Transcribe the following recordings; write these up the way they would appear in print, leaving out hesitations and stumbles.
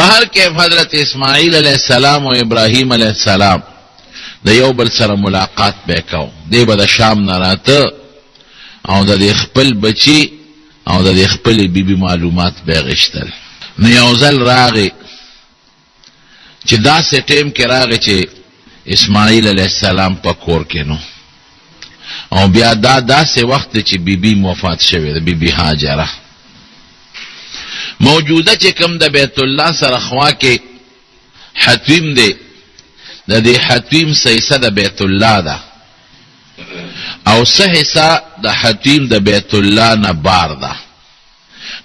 بهر کیف حضرت اسماعیل علیہ السلام و ابراہیم علیہ السلام د یو بل سره ملاقات وکاو. دی به د شام نه راته او د خپل بچی او د خپل بیبي معلومات به غشتل. نو یو ځل راغی چې داسې ټیم کې راغی چې اسماعیل علیہ السلام په کور کې نو، او بیا داسې وخت چې بیبي وفات شوې ده، بیبي هاجره موجوده چې کوم د بیت الله سره خوا کې حتویم دی، د دې حتویم سیسه د بیت الله ده او سه حصہ د حتویم د بیت الله نه بار ده.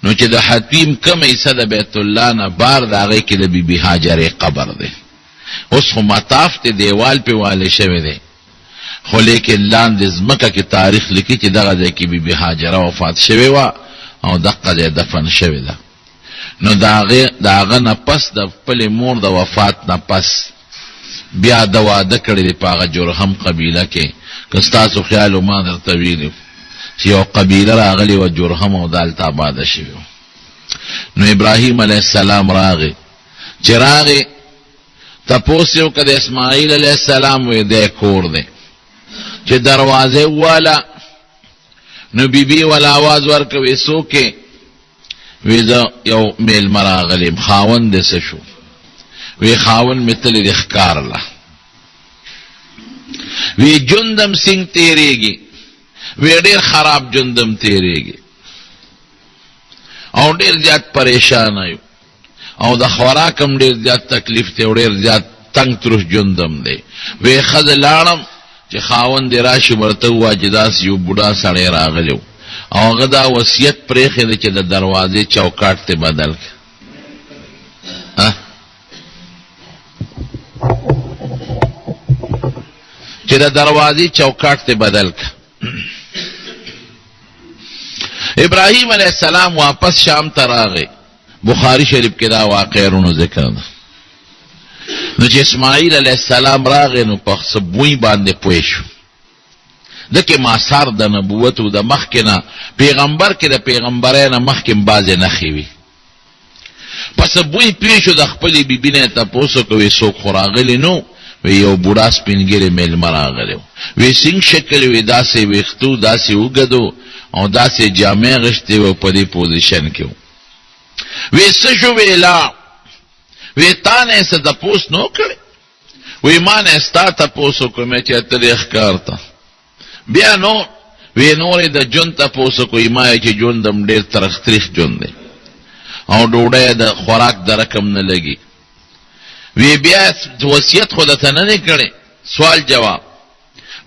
نو چې د حتویم کم حصہ د بیت الله نه بار ده هغه کې د بیبي هاجره قبر ده. اوس خو مطاف ته دیوال په والي شوی دی، خو لیکن لاندې ځمکه کې تاریخ لیکي چې دغه ځای کې بیبي هاجره وفات شوې وه او دغه ځای دفن شوې ده. نو د هغه نه پس د خپلې مور د وفات نه پس بیا د واده کړی دی په هغه جرهم قبیله کې. که ستاسو خیال ما درته ویلي چې یو قبیله راغلې وه جرهم او دالته آباده شوې. نو ابراهیم علیه السلام راغی، چې راغی تپوس یې وکړه د اسماعیل علیه السلام، وی دی کور دی. چې دروازه والا نو بیبي والا आवाज ورکوي څوک وی زه یو میلمه راغلیم، خاوند دې څه شو؟ وی خاوند مې تللی دی ښکار له. وی جندم سنگ تیریږي، وی ډېر خراب جندم تیریږي او ډېر زیات پریشان یو او د خوراک هم ډېر زیات تکلیف دی او ډېر زیات تنگ تروش جندم دی. وی ښځه لاړم چې خاوند دې راشي ورته ووایه چې داسې یو بوډا سړی راغلی و او هغه دا وصیت پرېښی دی چې د دروازې چوکاټ ته بدل کړه. چې د دروازې چوکاټ ته بدل کړه. ابراهیم علیہ السلام واپس شام ته راغی. بخاری شریف کې دا واقعه ذکر ده. نو چې اسماعیل علیہ السلام راغی نو په سبوی باندې پوه شو. دکې ماثار د نبوت او د مخکې نه پیغمبر کې د پیغمبرۍ نه مخکې بعضې نښې وي. په سبوی پوه شو، د خپلې بیبي نه یې تپوس وکړه وی څوک خو راغلی نو؟ وی یو بوډا سپینګیری میلمه راغلی و. وی څنګه شکل وی؟ داسې ویښتو، داسې اوږد او داسې جامې غشتې و، په دې پوزیشن کې و. وی څه شو؟ وی لا وی تا نه څه تپوس نو کړی؟ وی ما نه ستا تپوس وکړم چې تلې ښکار ته. بیا نو وی نورې د ژوند تپوس وکړئ، ما یې چې ژوند هم ډېر تریخ ژوند دی او ډوډۍ د خوراک د رقم نه لګي. وی بیا وصیت خو درته نه دی کړی؟ سوال جواب.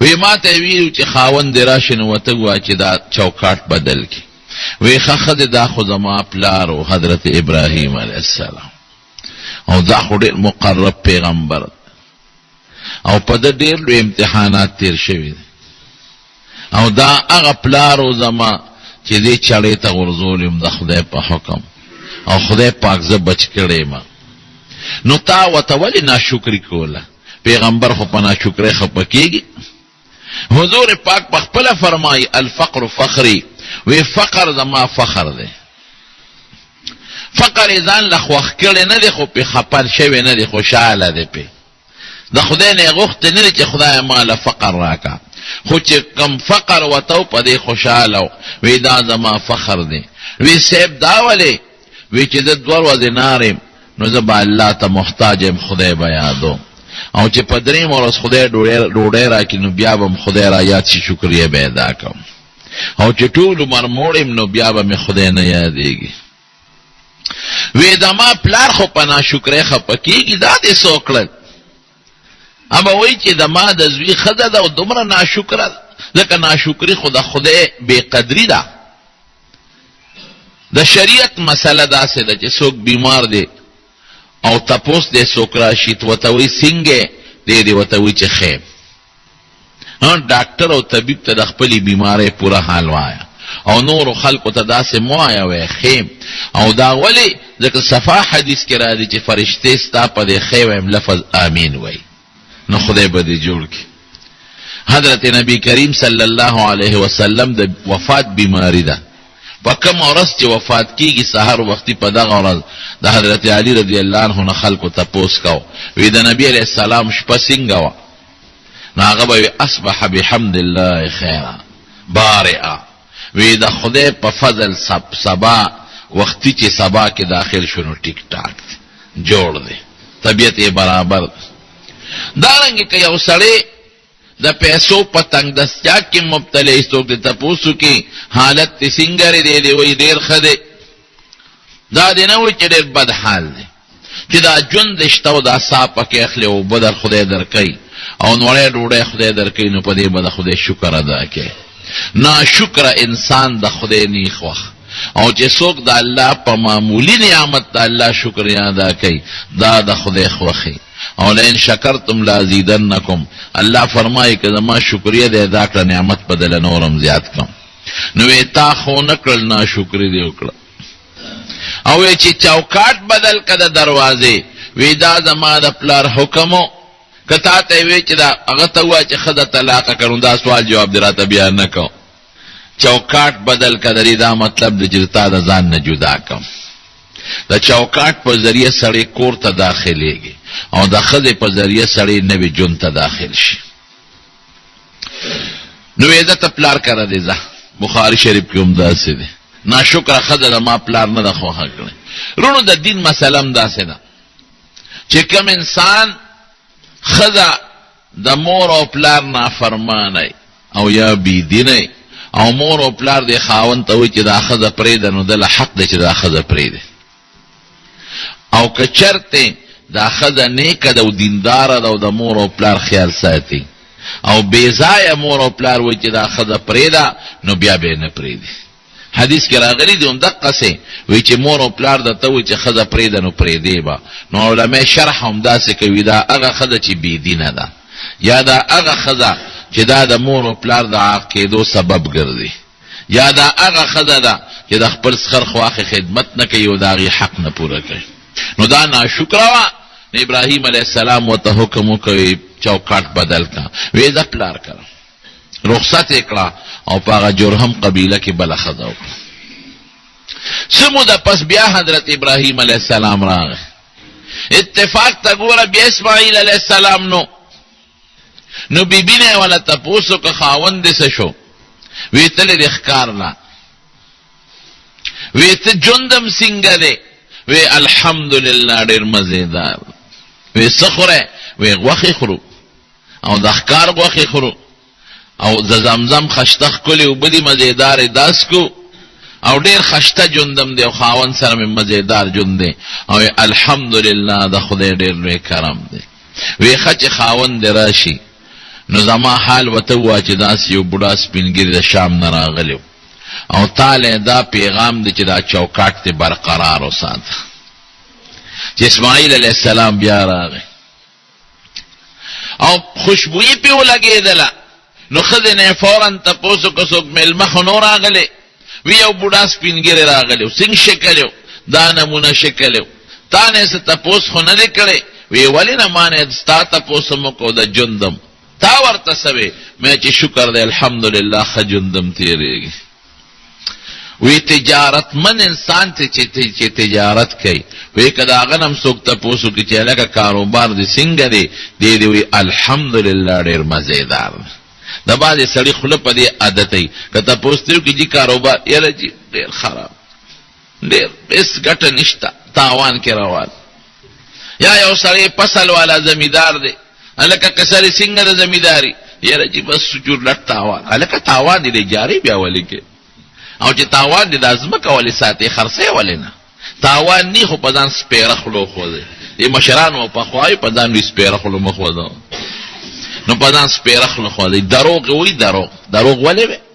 وی ما ته یې ویلي چې خاوند دې راشي نو ورته ووایه چې دا چوکاټ بدل کړي. وی ښه ښه دی، دا خو زما پلار و حضرت ابراهیم علیه السلام او دا خو ډېر مقرب پیغمبر او په ده ډېر لوی امتحانات تیر شوي دي او دا هغه پلار و زما چې دې چړې ته غورځولم د خدای په حکم او خدای پاک زه بچ کړی ما. نو تا ورته ولې ناشکري کوله؟ پیغمبر خو په ناشکرۍ خفه کېږي. حضور پاک په خپله فرمایي الفقر فخری، وی فقر زما فخر دی. فقر یې ځان له خوښ کړی نه دی، خو پې خپل شوی نه دی، خوشحاله دی پې. د خدای نه یې غوښتی نه دی چې خدای ما له فقر راکړه، خو چې کم فقر وته په دې خوشحاله و. وی دا زما فخر دی. وی صاحب دا ولې؟ وی چې زه 2 ورځې نار یم نو زه به الله ته محتاج یم، خدای به یادوم او چې په 3 ورځ خدای ډوډۍ راکړي نو بیا به م خدای را یاد شي، شکریه به ادا کوم، او چې ټول عمر موړ یم نو بیا به مې خدای نه یادېږي. وی زما پلار خو په ناشکرۍ خفه کېږي، دا دې څه وکړل؟ اما وی چې زما د زوی ښځه ده او دومره ناشکره ده، لکه ناشکري خو د خدای بې قدري ده. د شریعت مسله داسې ده چې څوک بیمار دی او تپوس دې څوک راشي ورته وایي څنګه دی؟ دې ورته وایي چې ښه. ډاکټر او طبیب ته د خپلې بیمارۍ پوره حال وایه او نورو خلکو ته داسې مه وایه وایه ښه. او دا ولې؟ ځکه صفا حدیث کې راځي چې فرشتې ستا په دې ښه وایم لفظ آمین وایي، نو خدای به دې جوړ کړي. حضرت نبی کریم صلی الله علیه وسلم د وفات بیماری ده په کوم ورځ چې وفات کیږي سحر وختي په دغه ورځ د حضرت علی رضی الله عنه خلکو تپوس کو وی د نبی علیہ السلام شپه څنګه وه نو هغه به اصبح بحمد الله خیرا بارئا وی د خدای په فضل سبا وختي چې سبا کې داخل شونو ټیک ټاک جوړ دی طبیعت یې برابر دارنګه که یو سړی د پیسو په تنگ دستیا کې مبتلی څوک د تپوسو کې حالت تی څنګه دی وی ډېر ښه دی دا دی نه وایي چې ډېر بد حال دی چې دا ژوند شته او دا ساه پکې اخلي اوبه در خدای درکوي او نوړی ډوډۍ خدای درکوي نو په دې به د خدای شکر ادا کوي ناشکره انسان د خدای نیخ وخت او چې څوک د الله په معمولی نعمت د الله شکر ادا کوي دا د خدای خوښي او لئن شکرتم لازیدنکم الله فرمایي که زما شکریه دې ادا کړه نعمت بدل نورم زیات کړم نو تا خو نه کړل ناشکري دې وکړه او چې چوکاټ بدل کړه دروازې وی دا زما د پلار حکمو کتا ته وی چې دا هغه ته وای چې خدای طلاق کړو دا سوال جواب دراته بیان نکو چوکاټ بدل کړي دا مطلب د جرتا د ځان نه جدا کم د چوکاټ په ذریعہ سړی کور ته داخليږي او د خزه په ذریعہ سړی نوی جون ته داخل شي نو عزت پلار کرا دی ځه بخاری شریف کې هم داسې دی ناشکر خزه ما پلار نه د خوخه کړي رونو د دین مسلم داسې ده چې کوم انسان خزه د مور او پلار نافرمانه او یا بی دینه او مور او پلار دی خاوند ته وي چې دا خزه پرې ده نو د حق دی چې دا خزه پرې ده او که چرته دا خزه نیکه ده او دینداره ده او د مور او پلار خیال ساتي او بیزای مور او پلار وي چې دا خزه پرې ده نو بیا به نه پرې ده حدیث کې راغلی دی هم دقه سي وی چې مور او پلار د ته وي چې خزه پرې ده نو پرې دی با نو علماء شرح هم داسې کوي دا هغه خزه چې بی دینه ده یا دا هغه خزه چې دا د مور او پلار د عاقیدو سبب ګرځي یا دا هغه خزه ده چې د خپل سخر خواخه خدمت نه کوي او دا غي حق نه پوره کوي نو دا ناشکر وا ابراهیم علیه السلام وته حکم کوي چوکاټ بدل کا وې د پلار کړه رخصت وکړه او پاغه جرهم قبیله کې بل خزه وکړه سموده پس بیا حضرت ابراهیم علیه السلام راغی اتفاق تا ګوره بیا اسماعیل علیه السلام نو بیبینه ولا تپوسو که خاوند دې شو وی تل د ښکار لا وی ته جندم څنګه دی وی الحمدلله ډیر مزیدار وی سخره وی غوخي خورو او د ښکار غوخي خورو او د زمزم خشته کلی او بدی مزیدار داس کو او ډیر خشته جندم دی او خاوند سره مزیدار جند دی او الحمدلله د خدای ډیر لوی کرم دی وی خچ خاوند راشي نو زما حال وته وا چې داس یو بوډا سپینګری د شام نه راغلی او تعالی دا پیغام دی چې دا چوکاټ ته برقرار وساته چې اسماعیل علیه السلام بیا راغی او خوشبوئی په ولګېدله نو خدای فورا تاسو کو څوک ملمخ نور راغلی وی یو بوډا سپینګری راغلی څنګه شکلو دا نمونه شکلو تا نه ست تاسو خو نه لیکلې وی ولینه مانه ستا تاسو مو کو د جندم تا ورته سوي مې چې شکر دې الحمدلله خجندم تیریږي وی تجارت من انسان ته چې تجارت کوي وی کدا غنم څوک تاسو کې چې لکه کاروبار دې څنګه دی وی الحمدلله ډیر مزیدار د باندې سړی خله په دې عادت ای کته پوښتنه کې چې کاروبار یې راځي ډیر خراب ډیر بس ګټه نشتا تاوان کې روان یا یو سړی فصل والا زمیدار دی الکه کسری څنګه د زمیداری یې راځي بس سجور لټ تاوان الکه تاوان دې جاری بیا ولي کې او چې تاوان دې لازم کولې ساتي خرڅه ولنه تاوان نه خو پدان سپیره خلو خو دې مشرانو په خوای پدان سپیره خلو مخ وځو نو پدان سپیره خلو خو دې دروغ وی دروغ ولې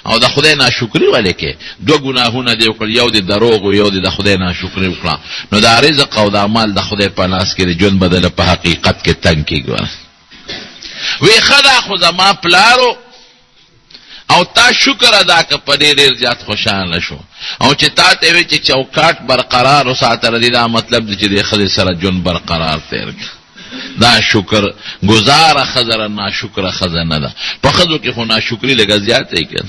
او د خدای ناشکری ولې کې دوه ګناهونه دی وکړ یو د دروغ او یو د خدای ناشکری وکړه نو د رزق او د اعمال د خدای په لاس کې د ژوند بدله په حقیقت کې تنگ کیږي وی خدا خو زما پلارو او تا شکر ادا ک په ډېر زیات خوشاله شو او چې تا ته وی چې چوکاټ برقرار وساته ردی دا مطلب دی چې د خدای سره ژوند برقرار تیر دا شکر گزار خزر ناشکر خزر نه ده په خزو کې خو ناشکری لګا زیات ای کړ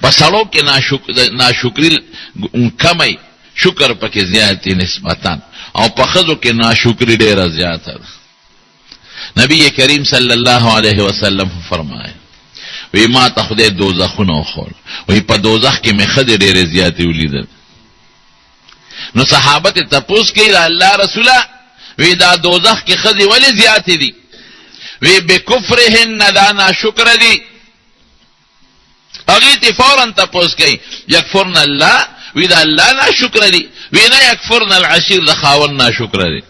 پسړو کې ناشکری کمی، شکر پکې زیاتی نسبتاً، او په ښځو کې ناشکری ډیره زیاته ده. نبی کریم صلی الله علیه وسلم فرمایي وی ما ته خدای دوزخونه وښول، وی په دوزخ کې مې ښځې ډیرې زیاتې ولیدل. نو صحابه ته تپوس کوي دا الله رسوله، وی دا دوزخ کې ښځې ولې زیاتې دي؟ وی بکفرهن، دا ناشکره دي. هغې ته فوراً تپوس کوي یکفرن الله، وی دا الله ناشکره دي؟ وی نه، یکفرن العشیر، د خاوند ناشکره دي،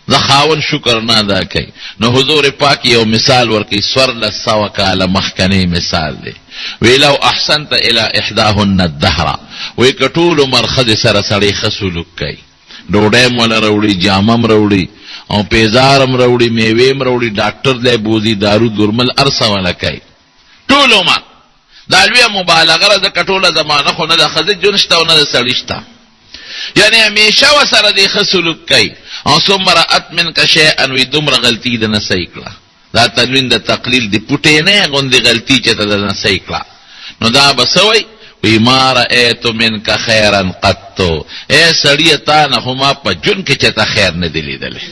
د خاوند شکر نه ادا کوي. نو حضور پاک یو مثال ورکوي، 1400 کاله مخکنی مثال دی. وی لو احسنت الى احداهن الدهر، وی که ټول عمر ښځې سره سړی ښه سلوک کوي، ډوډۍ م وله راوړي، جامه م راوړي، او پیزار م راوړي، میوې م راوړي، ډاکټر دی بوځي، دارو درمل هر څه وله کوي ټول عمر. دا لویه مبالغه ده، ځکه ټوله زمانه خو نه د ښځې ژوند شته او نه د سړي شته، یعنی همیشه ورسره دی ښه سلوک کوي. او ثم رأت منک شیئا، وی دومره غلطي ده نه صحیح کړه. دا تنوین د تقلیل دی، پوټې نه غوندې غلطي چې ته ده نه صحیح کړه. نو دا به څه وی؟ وی ما رأیت منک خیرا قط، ای سړیه تا نه خو ما په ژوند کې چېته خیر نه دی لیدلی.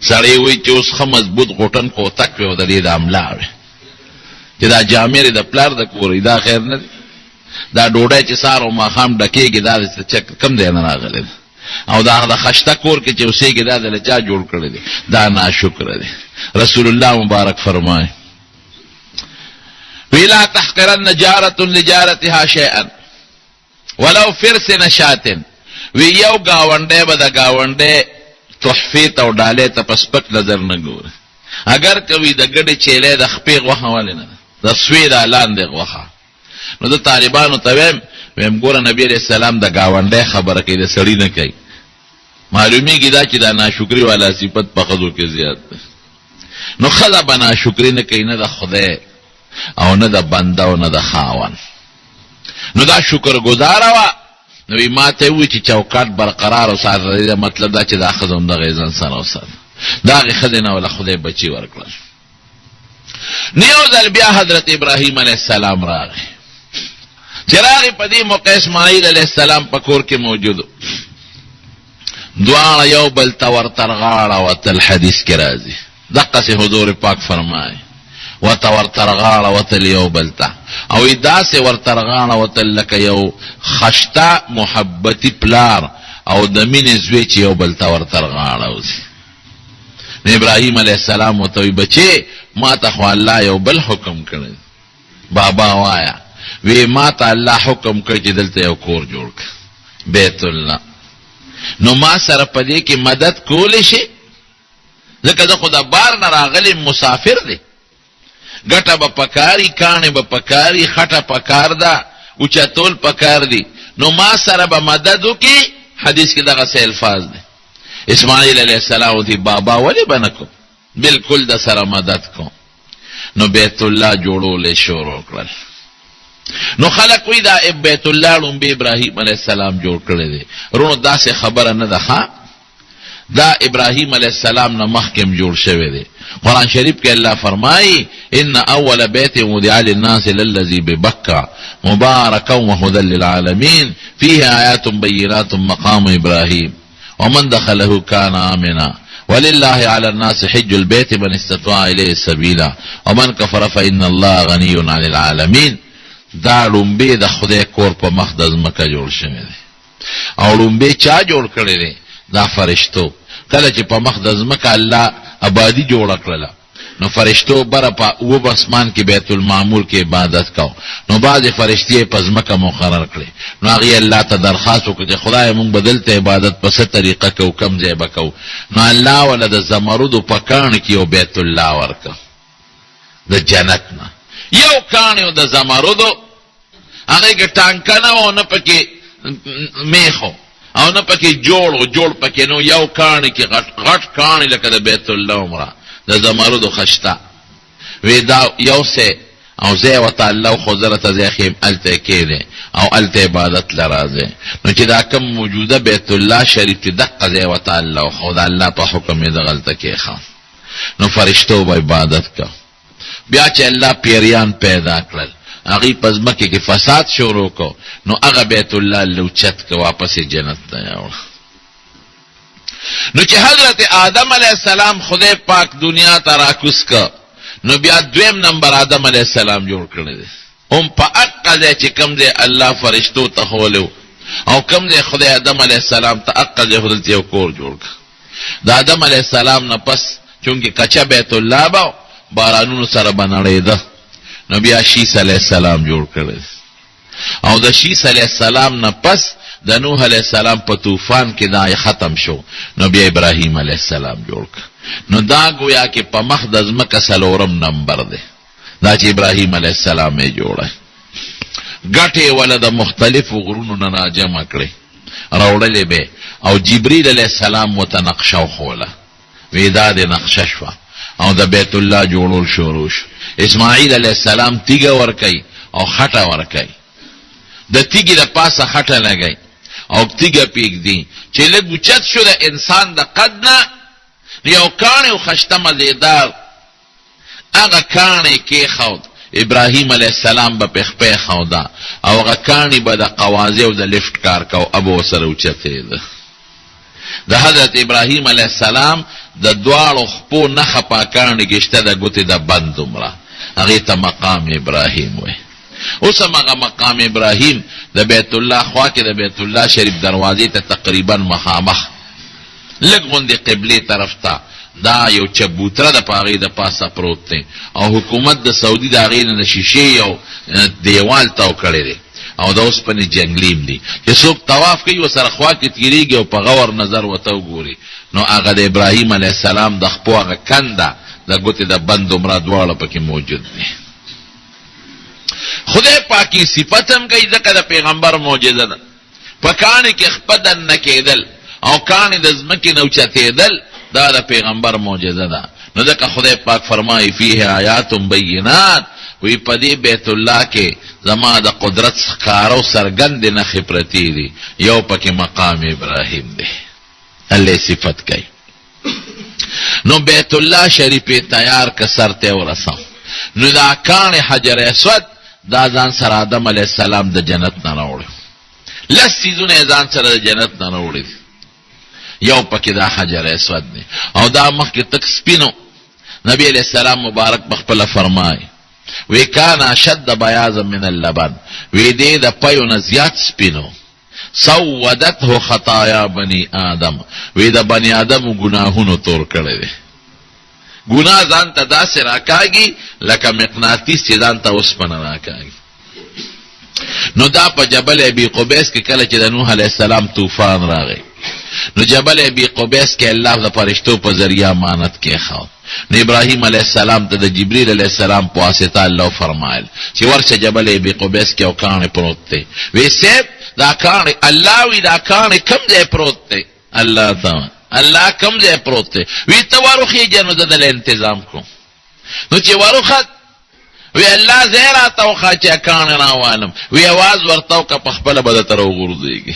سړی وی چې اوس ښه مضبوط غوټن کوتک وی او د دې د املا وی چې دا جامې د پلار د کور دا خیر نه دی. دا ډوډۍ چې سهار او ماښام ډکېږي دا کم دی نه راغلی، او دا د خشته کور کې چې اوسېږي دا د چا جوړ کړی دی؟ دا ناشکره دی. رسول الله مبارک فرمایي وی لا تحقرن جارة لجارتها شیئا ولو فرس نشات، وی یو گاونډی به د گاونډی تحفې ته او ډالۍ ته په سپک نظر نه ګوري، اگر کوي د ګډې چیلې د خپې غوښه ولې نه، د سوې د لاندې غوښه. نو د طالبانو ته ویم ګوره نبی علیہ السلام د گاونډی خبره کوي، د سړي نه کوي. معلومیږي دا چې دا ناشکري والا صفت په ښځو کې زیات ده. نو ښځه به ناشکري نه کوي، نه د خدای او نه د بنده او نه د خاوند. نو دا شکر گزاره وه. نو ما ته ووایي چې چوکاټ برقرار وساته، دا مطلب دا چې دا ښځه هم دغه ځان سره وساته. د هغې ښځې نه وله خدای بچي ورکړل. نو یو ځل بیا حضرت ابراهیم علیه السلام راغی. چې راغی په دې موقع اسماعیل علیه السلام په کور کې موجود و. دواړه یو بل ته ورته رغاړه وتل، حدیث کې راځي دقسې حضور پاک فرمایي ورته ورته رغاړه وتل یو بل ته، او داسې ورته رغاړه وتل لکه یو خشته محبتي پلار او د مینې زوی چې یو بل ته ورته رغاړه وځي. نو ابراهیم علیه السلام ورته وایي بچې ما ته خو الله یو بل حکم کړی. بابا وایا؟ وی ما ته الله حکم کړی چې دلته یو کور جوړ کړه، بیت الله. نو ما سره په دې کې مدد کولی شي؟ ځکه زه خو د بار نه راغلی مسافر دی، ګټه به پکاري، کاڼې به پکاري، خټه پکار ده، اوچتول پکار دي. نو ما سره به مدد وکړي. حدیث کې دغسې الفاظ دی. اسماعیل علیه السلام وتی بابا ولې به نه کوم، بالکل د سره مدد کوم. نو بیت الله جوړول شروع کړل. نو خلق وی دا بیت الله لومبی ابراهیم علیہ السلام جوړ کړی دی. رونو داسې خبره نه ده، دا ابراهیم علیہ السلام نه مخکم جوړ شوی دی. قرآن شریف کې الله فرمایي ان اول بیت وضع للناس للذي ببکة مبارکا وهدى للعالمین فيه آیات بینات مقام ابراهیم ومن دخله كان آمنا ولله على الناس حج البيت من استطاع اليه سبيلا ومن كفر فإن الله غني عن العالمين. دا لومبی د خدای کور په مخ د ځمکه جوړ شوی دی. او لومبی چا جوړ کړی دی؟ دا فرشتو. کله چې په مخ د ځمکه الله آبادي جوړه کړله، نو فرشتو بره په اوب اسمان کې بیت المعمور کې عبادت کو. نو بعضې فرشتې په ځمکه مقرر کړې. نو هغې الله ته درخواست وکړه چې خدای مونږ به دلته عبادت په څه طریقه کوو، کم ځای به کوو. نو الله وله د زمرودو په کاڼ کې یو بیت الله ورکړه د جنت نه. یو کاڼ د زمرودو، هغې کې ټانکه نه و، نه پکې میخو او نه پکې جوړ پکې نو، یو کاڼ کې غټ کاڼ لکه د بیت الله عمره د زمرودو خشته وی. دا یو څه او ځای ورته الله وښودله ته ځای ښیم، هلته یې کښېنې او هلته عبادت له راځې. نو چې دا کوم موجوده بیت الله شریف چې دقه ځای ورته الله وښود، الله په حکم یې دغلته کېښه. نو فرشتو به عبادت کو. بیا چې الله پیریان پیدا کړل، هغه پزمکه کې فساد شروع کو نو هغه بیت الله لوچت کو واپس جنت ته یاوړ. نو چې حضرت آدم علیہ السلام خدای پاک دنیا ته راکوس کا نو بیا دویم نمبر آدم علیہ السلام جوړ کړی دی. هم په عقل چې کم دی الله فرشتو ته خولو او کم دی خدای آدم علیہ السلام ته عقل حضرت یو کور جوړ کړ. د آدم علیہ السلام نه پس چونکه کچا بیت الله با بارانونو سره بنړې ده نو بیا شیس علیہ السلام جوړ کړی او د شیس علیہ السلام نه پس د نوح علیہ السلام په طوفان کې دا ختم شو نو بیا ابراهیم علیہ السلام جوړ کړ. نو دا گویا کې په مخ د ځمکه څلورم نمبر دی دا چې ابراهیم علیہ السلام یې جوړه ګټې ولا د مختلفو غرونو نه جمع کړي راوړلې به او جبرئیل علیہ السلام متنقشه خوله وېدا د نقشه شو او د بیت الله جوړول شروع شو. اسماعیل علیہ السلام تیګه ورکای او خټه ورکای د تیګې د پاسه خټه لګای او تیګه پیګ دی چې لږ اوچت شو د انسان د قد نه یو کانه خشته مزیدار هغه کانه کې خود ابراهیم علیہ السلام به پخپه خودا او هغه کانه به د قوازه او د لفت کار کو ابو سره اوچته ده. د حضرت ابراهیم علیہ السلام د دوالو خپو نه خپاکانه گشته د ګوتې د بند عمره هغه ته مقام ابراهیم وای. اوس هغه مقام ابراهیم د بیت الله خوا کې د بیت الله شریف دروازې ته تقریبا مخامخ لګوندې قبله طرف ته دا یو چبوتره د پاغې د پاسه پروت دی او حکومت د سعودي د هغې نه د شیشې یو دیوال تاو کړی دی او د اوسپنې جنګلیم دی چې څوک طواف کوي ورسره خوا کې تېرېږي او په غور نظر ورته وګوري نو هغه د ابراهیم علیه السلام د خپو هغه کنده د ګوتې د بند عمره دواړه پکې موجود دی. خدای پاکی صفت هم کوي ځکه د پیغمبر معجزه ده په کاڼي کې خپه دننه کېدل او کاڼي د ځمکې نه اوچتېدل دا د پیغمبر معجزه ده. نو ځکه خدای پاک فرمایي فیه آیات بینات وی په دې بیت الله کې زما د قدرت ښکاره او څرګندې نښې پرتې دي یو پکې مقام ابراهیم دی الله صفت کوي. نو بیت الله شریف تیار که سر ته ورسم نو دا کاڼې حجر اسود دا ځان سره آدم علیہ السلام د جنت نه راوړي لس څیزونه یې ځان سره د جنت نه راوړي یو پکې دا حجر اسود دی او دا مخکې تک سپینو نبی علیہ السلام مبارک بخپله فرمایي وی کان اشد بیاضا من اللبن وی دې د پیو نه زیات سپینو سودته خطایا بنی آدم وی د بنی آدم گناهونو تور کړی دی گناه ځان ته داسې راکاږي لکه مقناطیس چې ځان ته اوسپنه راکاږي. نو دا په جبل ابي قبیس کې کله چې د نوح علیہ السلام طوفان راغی نو جبل ابي قبیس کې الله د فرشتو په ذریعہ امانت کې خاو نو ابراهیم علیہ السلام ته د جبرئیل علیہ السلام په واسطه الله فرمایل چې ورشه جبل ابي قبیس کې او کانه پروت دی وی سیب دا کانه الله وی دا کانه کم ځای پروت دی الله تعالی الله کم ځای پروت دی وی ته ورخه جنو دل تنظیم کو نو چې ورخه وی الله زهرا توخه چې کانه راوالم وی आवाज ورتاو که په خپل بد تر وګورځيږي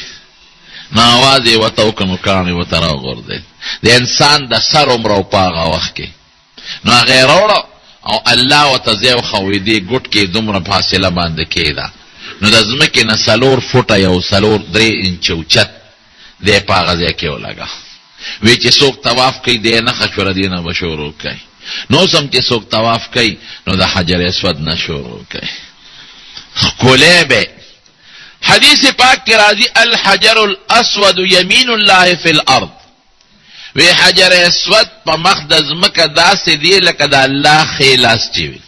نو आवाज یې وتاو کوم کانه وتر وګورځي د انسان د سر عمر او پاغه وخت کې نو غیر اورو او الله وتزیو خوې دی ګټ کې دومره فاصله باندې کېدا نو د ځمکې نه سلور فوټه یو سلور 3 انچ اوچت دی پاغه ځای کې ولګا وی چې څوک طواف کوي دی نه خشور دی نه بشورو کوي نو سم چې څوک طواف کوي نو د حجر اسود نه شروع کوي کوله به حدیث پاک کې راځي الحجر الاسود یمین الله فی الارض وی حجر اسود په مقدس مکه داسې دی لکه د الله خلاص چی وي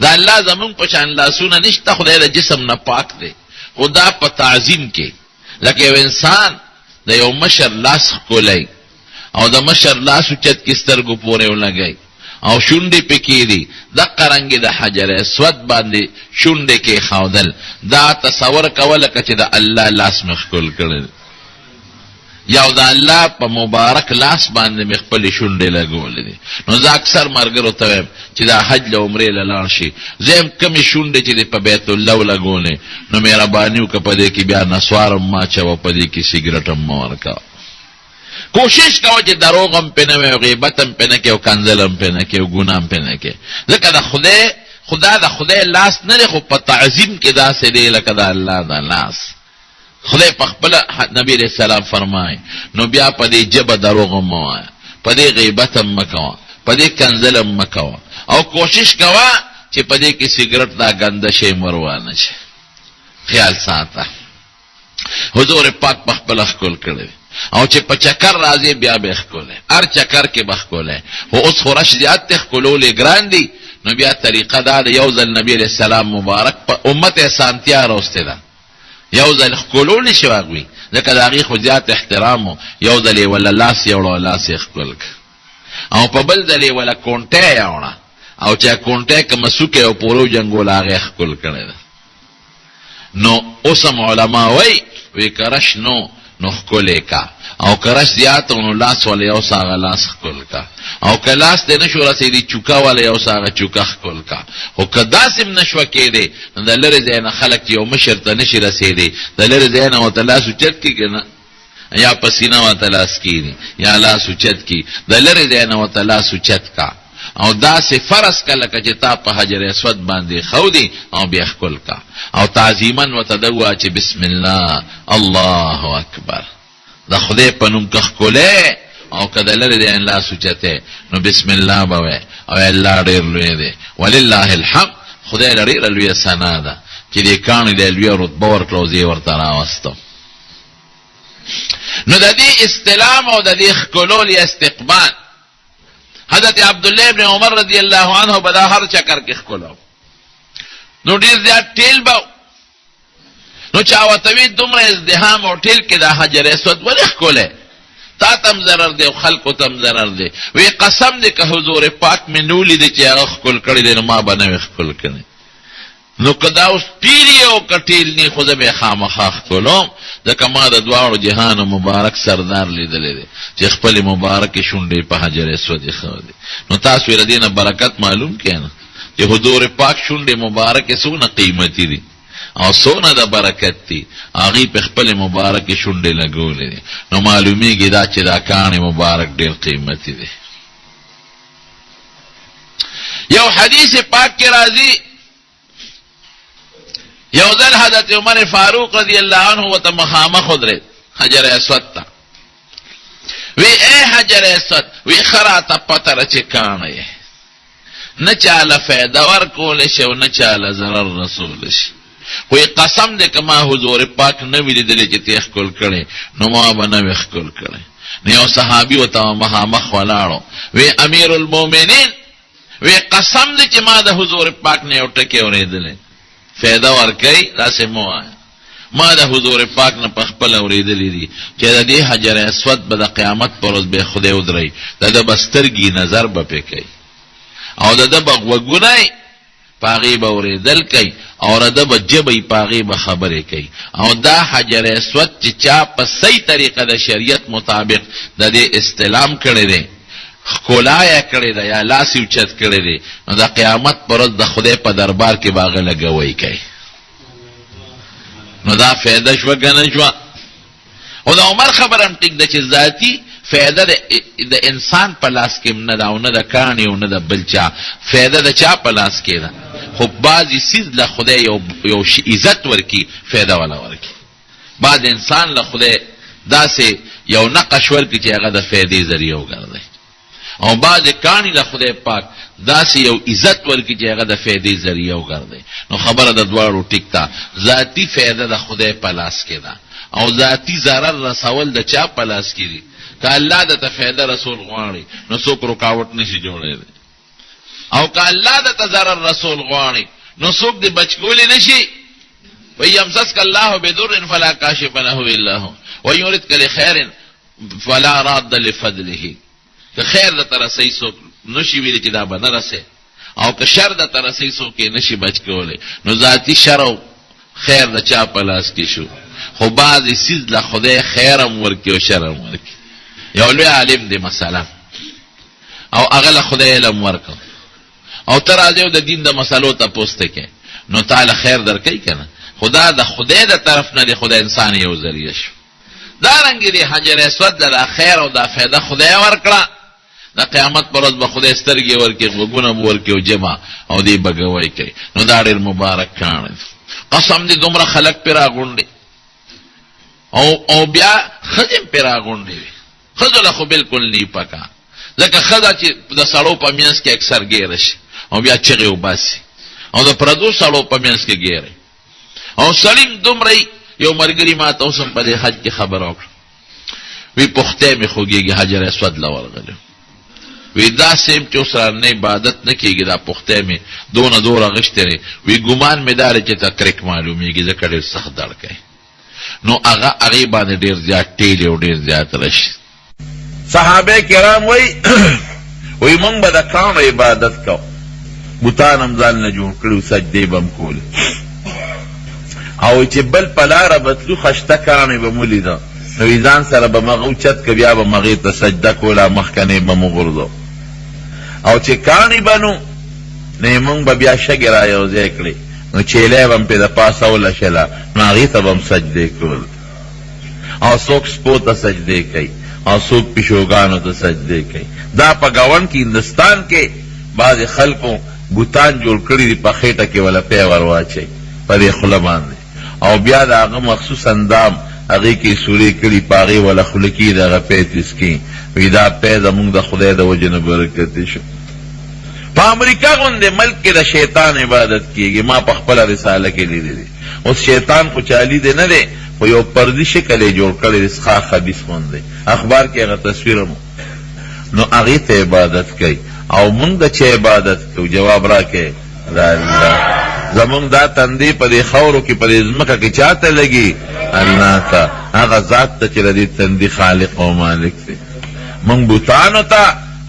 دا الله زمون په شان لاسونه نشته خدای د جسم نه پاک دی خدا په تعظیم کې لکه یو انسان د یو مشر لاس کولای او د مشر لاس چت کې سترګو پورې ولګي او شونډې پکې دي د قرنګ د حجر اسود باندې شونډې کې خاودل دا تصور کول چې د الله لاس مخکول کړي یو د الله په مبارک لاس باندې مخپل شونډې لګولې دي نو زه اکثر مرګرو ته وایم چې دا حج له عمرې لاړ شي زم کمی شونډې چې په بیت الله لګولې نو مهرباني وکړه په دې کې بیا نسوارم ما چا په دې کې سیګریټ هم ورکا کوشش کوه چې دروغ هم پنه وي غیبت هم پنه کې او کنزل هم پنه کې او ګناه هم پنه کې ځکه د خدا د خدای لاس نه دی، خو په تعظیم کې داسې دی لکه د الله د لاس. خدای په خپل نبی علیہ السلام فرمای نو بیا په دې جبه دروغ مو وایه، په دې غیبت هم مکوه، په دې کنځل هم مکوه، او کوشش کوه چې په دې کې سیګریټ دا ګنده شی مروانه شي. خیال ساته. حضور پاک په خپل ښکل کړی او چې په چکر راځي بیا به ښکلې، هر چکر کې به ښکلې. خو اوس خورش زیات ښکلولې ګران دي، نو بیا طریقه دا د یو ځل نبی علیہ السلام مبارک په امت سانتیا راوسته ده، یو ځل ښکلول شي واغوي ځکه د هغې خو زیات احترام یو ځل یې ولا لاس یوړه لاس یې ښکل او په بل ځل یې ولا کونټۍ یوړه او چې کونټۍ که مسوکې او پورو جنګول هغې ښکل کړی ده. نو اوسم علما وی کرش نو ښکلې کا، او کرش زیات نو لاس ولا یو ساغه لاس ښکل کا، او که لاس دې نشو رسېدي چوکا ولا یو ساغه چوکا ښکل کا. خو که داسې هم نشوه کېدی نو د لرې ځای نه خلک یو مشر ته نشي رسېدی، د لرې ځای نه ورته لاس اوچت کړي که نه، یا په سینه ورته لاس کېږي یا لاس اوچت کړي، د لرې ځای نه ورته لاس اوچت کا، او داسې فرض که لکه چې تا په حجر اسود باندې ښودي او بیا ښکل کا، او تعظیمن ورته ده ووایه چې بسم الله الله اکبر، د خدای په نوم که ښکلې او که د لرې دی لاس اوچتی نو بسم الله به وایې او الله ډېر لوی دی. ولله الحمد، خدای له ډېره لویه ثنا ده چې دې کاڼي دی لویه رتبه ورکړه او زه یې ورته راوستم. نو د دې استلام او د دې ښکلول یا استقبال حضرت عبدالله ابن عمر رضی الله عنه به دا هر چکر کې ښکلو، نو ډېر زیات ټیل به نو چا ورته وي دومره ازدحام او ټیل کې دا حجر اسود ولې ښکلی، تا تم ضرر دی او خلقو تم ضرر دی. وی قسم دی که حضور پاک مې نو لیدی چې هغه ښکل کړی دی نو ما به نه وي ښکل کړی. نو که دا اوس ټیل یې او که ټیل نی خو زه به یې خامخا ښکلوم، ځکه ما د دواړو جهانو مبارک سردار لیدلی دی چې خپلې مبارکې شونډې په حجر اسود یې ښودې. نو تاسو یې د دې نه برکت معلوم کړئ نه چې حضور پاک شونډې مبارکې څونه قیمتي دي او څونه د برکت دي، هغې په خپلې مبارکې شونډې لګولې دي. نو معلومیږي دا چې دا کاڼې مبارک ډېر قیمتي دی. یو حدیث پاک کې راځي یو ځل حضرت عمر فاروق رضی الله عنه ورته مخامخ ودرېد حجر اسود ته، وی ای حجر اسود، وی ښه راته پته ده چې کاڼه یې، نه چاله فایده ورکولی شي او نه چاله ضرر رسولی شي، خو قسم دی که ما حضور پاک نه وي لیدلی چې ته یې ښکل کړی نو ما به نه وي ښکل کړی. نو یو صحابي ورته مخامخ ولاړو، وی امیر المؤمنین، وی قسم دی چې ما د حضور پاک نه یو ټکی اورېدلی، فایده ورکوي داسې مه وایه، ما د حضور پاک نه په خپله اورېدلی دي چې د دې حجر اسود به د قیامت پر ورځ به خدای ودروي، د ده به سترګې نظر به پې کوي او د ده به غوږونه په هغې به اورېدل کوي او د ده به ژبه په هغې به خبرې کوي. او دا حجر اسود چې چا په صحیح طریقه د شریعت مطابق د دې استلام کړی دی، ښکلا یې کړې ده یا لاس یې اوچت کړی دی، نو د قیامت پر ورځ د خدای په دربار کې به هغه لګوی کوي. نو دا فایده شوه که نه شوه؟ خو د عمر خبره هم ټیک ده چې ذاتي فایده د انسان په لاس کې هم نه ده او نه د کاڼي او نه د بل چا، فایده د چا په لاس کې ده. خو بعضې څیز له خدای یو عزت ورکي، فایده والا ورکي. بعض انسان له خدای داسې یو نقش ورکي چې هغه د فایدې ذریعه وګرځي، او بعضې کاڼي له خدای پاک داسې یو عزت ورکي چې هغه د فایدې ذریعه وګرځي. نو خبره د دواړو ټیک ده، ذاتي فایده د خدای په لاس کې ده او ذاتي ضرر رسول د چا په لاس کې دي. که الله درته فایده رسول غواړي نو څوک رکاوټ نشي جوړېدی، او که الله درته ضرر رسول غواړي نو څوک دې بچ کولی نشي. وَيَمْسَسْكَ اللَّهُ بِضُرٍّ فَلَا كَاشِفَ لَهُ إِلَّا هُوَ وَيُرِدْكَ لِخَيْرٍ فَلَا رَادَّ لِفَضْلِهِ. که خیر درته رسوي څوک نشي ویلی چې دا به نه رسي، او که شر درته رسوي څوک یې نشي بچ کولی. نو ذاتي شر او خیر د چا په لاس کې شو، خو بعضې څیز له خدای خیر هم ورکي او شر هم ورکي. یو لوی عالم دی مثلا او هغه له خدای علم ورکو او ته راځې او د دین د مسلو تپوس ته کې، نو تعالی خیر درکوي که نه؟ خدا د خدای د طرف نه دی، خدای انسان یو ذریعه شو. دارنګې دی حجر اسود د خیر او د فایده خدای ورکړه، د قیامت پر ورځ به خدای سترګې ورکړي غوږونه به ورکړي او جمع او دې به ګوی کوي نو دا ډېر مبارک کاڼی قسم دې دومره خلک پرې راغونډي او بیا ښځې هم پرې راغونډې وي ښځو له خو بلکل نی پکا ځکه ښځه چې د سړو په منځ کې اکثر ګیره شي او بیا چغې وباسي او د پردو سړو په منځ کې ګیره او سړی دومره یو ملګري ما ته اوس هم په دې حج کې خبره وکړه وی پختې مې خوږېږي حجر اسود له ورغلی وی دا سیم چې اوس رانه عبادت نه کېږي دا پختې مې دونه دور اغشتی دی وی ګمان مې دا دی چې ته کرک معلومېږي ځکه ډېر سخت درد کوي نو هغې باندې ډېر زیات ټیلې او ډېر زیات رشي صحابه کرام وی مونږ به د کاڼو عبادت کو بوتان هم ځان نه جوړ کړي سجدې به م کولې او چې بل په لاره بتلو خشته کاڼې به مو لیده نو ځان سره به مغه اوچت که بیا به مغې ته سجده کوله مخکنې به مو غورځو او چې کاڼې به نو نه مونږ به بیا شګې را یو ځای کړې نو چیلی به م پې د پاسه ولشله نو هغې ته به م سجدې کول او څوک سپو ته سجدې کوي او څوک پیشوګانو ته سجدې کوي دا په ګاونډ کې هندوستان کې بعضې خلکو بوتان جوړ کړي دي په خېټه کې وله پی ور واچوي په دې خوله باندې او بیا د هغه مخصوص اندام هغې کې سورې کړي په هغې وله خوله کې د هغه پی تسکي وایي دا پی زمونږ د خدای د وجې نه برکتي شو په امریکا غوندې ملک کې د شیطان عبادت کېږي ما په خپله رساله کې لیدلی دی اوس شیطان خو چا لیدی نه دی خو یو پردي شکل یې جوړ کړی دی څښاک خبیث غوندې اخبار کې هغه تصویر هم نو هغې ته عبادت کوي او مونږ د چا عبادت کوو جواب راکړئ د الله زمونږ دا تندې په دې خاورو کې په دې ځمکه کې چا ته لګي الله ته هغه ذات ته چې د دې تندې خالق او مالک دی مونږ بوتانو ته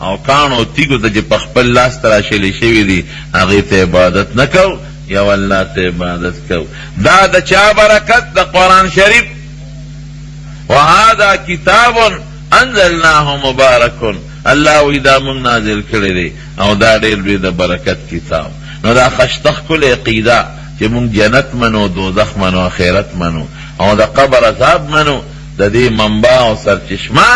او کاڼو تیګو ته چې په خپل لاس تراشلې شوي دي هغې ته عبادت نه کوو یو الله ته عبادت کوو دا د چا برکت د قرآن شریف وهذا کتاب انزلناه مبارک الله وی دا مونږ نازل کړی دی او دا ډېر لوی د برکت کتاب نو دا خشته ښکلې عقیده چې مونږ جنت منو دوزخ منو آخرت منو او د قبر عذاب منو د دې منبع او سرچشمه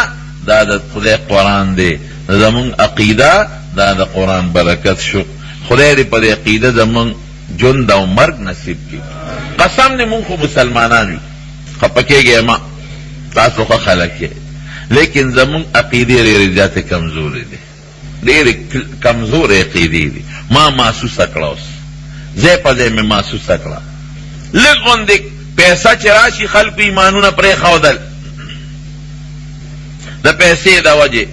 دا د خدای قرآن دی زمونږ عقیده دا د قرآن برکت شو خدای دې په دې عقیده زمونږ ژوند او مرګ نصیب کړي قسم دې مونږ خو مسلمانان یو خفه کېږئ مه تاسو ښه خلک یې لیکن زمون عقیدې ډېرې زیاتې کمزورې دي ډېرې کمزورې عقیدې دي ما محسوسه کړه اوس ځای په ځای مې محسوسه کړه لږ غوندې پیسه چې راشي خلکو ایمانونه پرېښودل د پیسې د وجې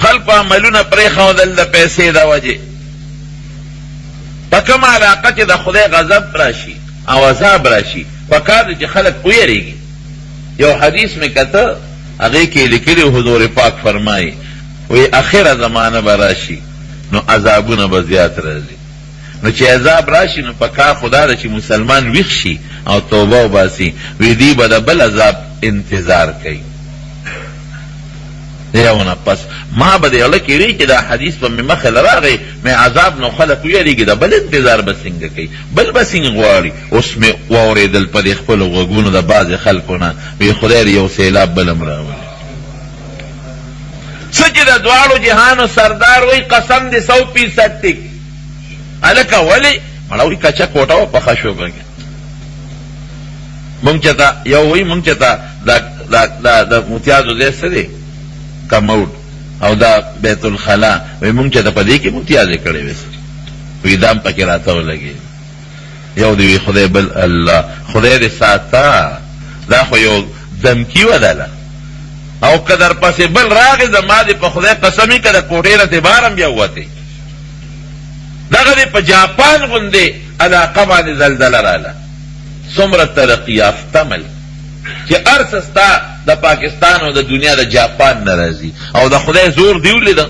خلکو عملونه پرېښودل د پیسې د وجې په کومه علاقه چې د خدای غضب راشي او عذاب راشي پکار دی چې خلک ویریږي یو حدیث مې کته هغې کې لیکلي حضور پاک فرمایي وی اخره زمانه به راشي نو عذابونه به زیات راځي نو چې عذاب راشي نو پکار خدا ده چې مسلمان ویښ شي او توبه وباسي وی دی به د بل عذاب انتظار کوي یونه پس ما به د یوله کېږي چې دا حدیث به مې مخې له راغی مې عذاب نو خلک ویریږي د بل انتظار به څنګه کوي بل به څنګه غواړي اوس مې واورېدل په دې خپلو غوږونو د بعضې خلکو نه وی خدای دې یو سیلاب بل هم راولي څه چې د دواړو جهانو سردار وی قسم دې 100% ټیک هلکه ولې مړه وی کچه کوټه وه پخه شوګه مونږ چې ته یو وی مونږ چې ته د متیازو ځای څه دی کموډ او دا بیت الخلا وی مونږ چې ته په دې کې متیازې کړې وې وی دام پکې راته ولګېد یو دی وی خدای بل الله خدای دې ساته دا خو یو دمکي ودله او که در پسې بل راغې زما دې په خدای قسمي که د کوټې نه دې بار هم بیا ووتې دغه دې په جاپان غوندې علاقه باندې زلزله راله څومره ترقي یافته ملک چې هر څه ستا د پاکستان او د دنیا د جاپان نه راځي او د خدای زور دی ولیده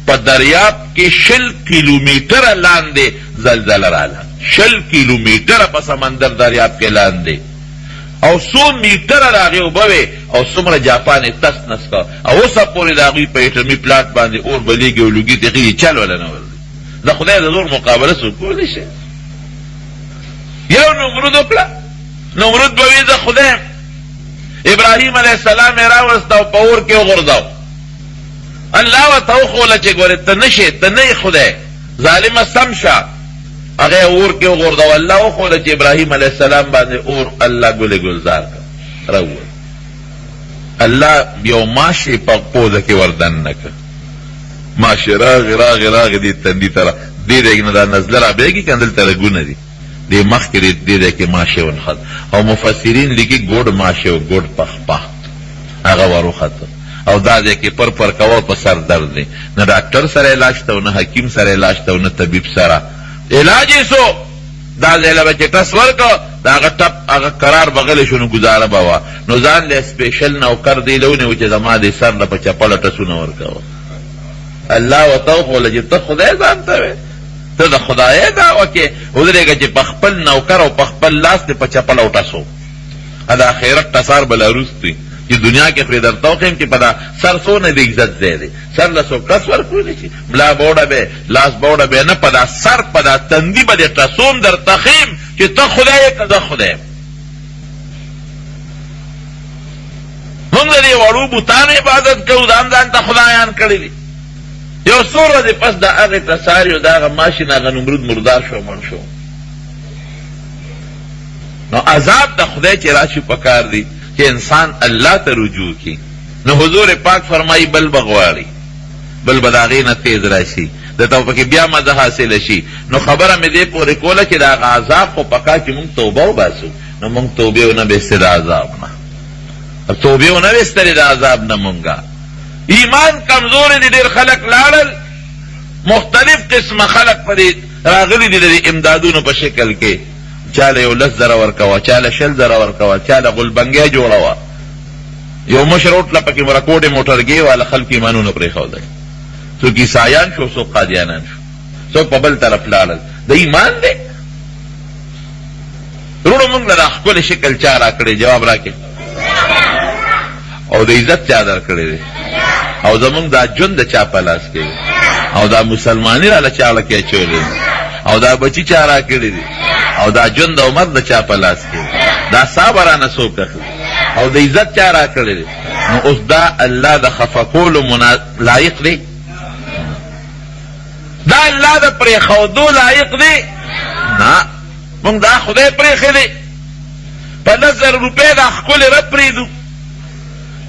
په دریاب کې 20 کیلومتره لاندې زلزله راله 20 کیلومتره په سمندر دریاب کې لاندې او 100 میټره د هغې اوبه وې او څومره جاپان یې تس نس که او اوسه پورې د هغوی په ایټمي پلاټ باندې اور بلیږي او لوګي تېخېږي چل وله نه ورځي د خدای د زور مقابله څوک کولی شي یو نمرود وکړه نمرود به وي د خدای ابراهیم علیه السلام یې راوسته او په اور کې وغورځاو الله ورته وښوله چې ګورې ته نشې ته نه یې خدای ظالمه سم شه هغه اور کې وغورځوه الله وښوله چې ابراهیم علیه السلام باندې اور الله ګلې گلزار کړ راووت الله یو ماشې په پوزه کې وردن نه کړ ماشې راغې دې تندي ته دې نه دا نزله رابېږي که دلته رګونه دي دې مخکې دې کې ماشې ونښت او مفسرین لیکي ګوډ ماشې و ګوډ پخپه هغه وروخته او دا دی کې پر کوه په سر درد دی نه ډاکټر سره علاج ته نه حکیم سره علاج ته نه طبیب سره علاج یې سو دا ځای له به چې ټس ورکړه د هغه ټپ هغه قرار بغلی شو نو ګزاره به وه نو ځان له سپیشل نوکر دی له ونیو چې زما د سر نه په چپله ټسونه ورکوه الله ورته وښوله چې ته خدای ځان ته وې ته د خدای دعوه کې ودرېږه چې په خپل نوکر او په خپل لاس دې په چپله وټسو د آخرت ټسار به لا روست وي چې دنیا کې پرې درته وښیم چې په دا سر څونه د عزت ځای دی سر له څوک ټس ورکولی شي ملا به وډبې لاس به وډبې نه په دا سر په دا تندي به دې ټسوم درته ښیم چې ته خدای یې که زه خدای یم موږ د دې وړو بوتانو عبادت کوو دا هم ځان ته خدایان کړي دي یو څو ورځې پس د هغې ټسار یو د هغه ماشین هغه نمرود مردار شو مړ شو نو عذاب د خدای چې راشي پکار دی چې انسان الله ته رجوع کی نو حضور پاک فرمایي بل بغواړي بل به د هغې نه تیز راشي دته پکې بیا مزه حاصله شي نو خبره مې دې پورې کوله چې د هغه عذاب خو پکار چې مونږ توبه وباسو نو مونږ توبې ونه بیستې د عذاب نه توبې ونه بیستلې د عذاب نه مونږه ایمان کمزور دي ډېر خلک لاړل مختلف قسمه خلک پرې راغلي دي د امدادونو په شکل کې چاله یو 10,000 ورکوه چاله 20,000 ورکوه چاله غلبنګۍ جوړوه یو مشر وټله پکې مرکوټې موټرګۍ والا خلک ایمانونه پرېښودل څوک عیسایان شو څوک قادیانان شو څوک په بل طرف لاړل د ایمان دی وروڼو موږ له دا ښکلی شکل چا راکړی جواب راکړي او د عزت چا درکړی دی او زمونږ دا ژوند د چا په لاس کې او دا مسلماني راله چا له کې اچولی او دا بچي چا راکړي دي او دا ژوند او مرګ د چا په لاس کې دا سا به رانه څوک اخلي او د عزت چا راکړی دی نو اوس دا الله د خفه کولو لایق دی دا الله د پرېښودو لایق دی نه موږ دا خدای پرېښی دی په 10,000 روپۍ دا ښکلې رب پرېږدو